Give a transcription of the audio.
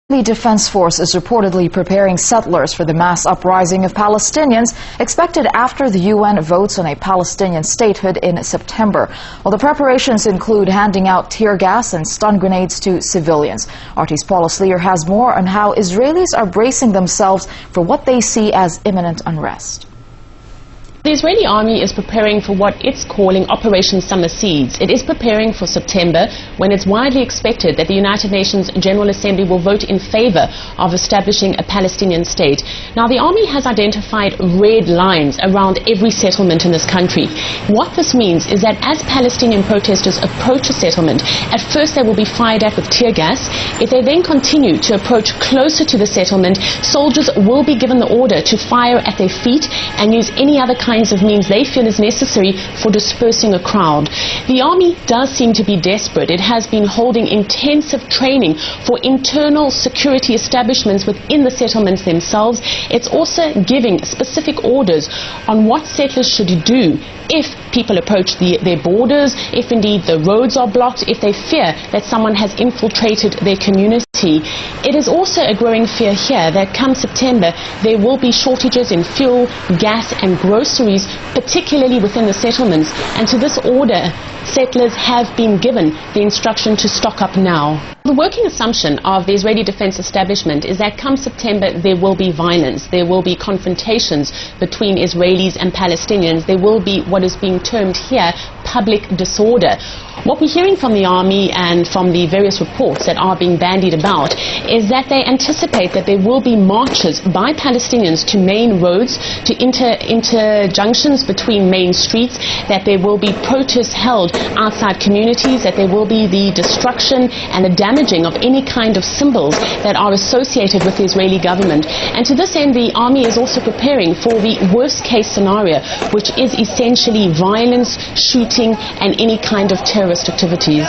The Defense Force is reportedly preparing settlers for the mass uprising of Palestinians expected after the UN votes on a Palestinian statehood in September. Well, the preparations include handing out tear gas and stun grenades to civilians. RT's Paula Sleer has more on how Israelis are bracing themselves for what they see as imminent unrest. The Israeli army is preparing for what it's calling Operation Summer Seeds. It is preparing for September, when it's widely expected that the United Nations General Assembly will vote in favor of establishing a Palestinian state. Now, the army has identified red lines around every settlement in this country. What this means is that as Palestinian protesters approach a settlement, at first they will be fired at with tear gas. If they then continue to approach closer to the settlement, soldiers will be given the order to fire at their feet and use any other kinds of means they feel is necessary for dispersing a crowd. The army does seem to be desperate. It has been holding intensive training for internal security establishments within the settlements themselves. It's also giving specific orders on what settlers should do if people approach their borders, if indeed the roads are blocked, if they fear that someone has infiltrated their community. It is also a growing fear here that come September there will be shortages in fuel, gas and groceries, particularly within the settlements. And to this order, settlers have been given the instruction to stock up now. The working assumption of the Israeli defense establishment is that come September there will be violence, there will be confrontations between Israelis and Palestinians, there will be what is being termed here public disorder. What we're hearing from the army and from the various reports that are being bandied about is that they anticipate that there will be marches by Palestinians to main roads, to interjunctions between main streets, that there will be protests held outside communities, that there will be the destruction and the damaging of any kind of symbols that are associated with the Israeli government. And to this end, the army is also preparing for the worst case scenario, which is essentially violence, shooting and any kind of terrorist activities.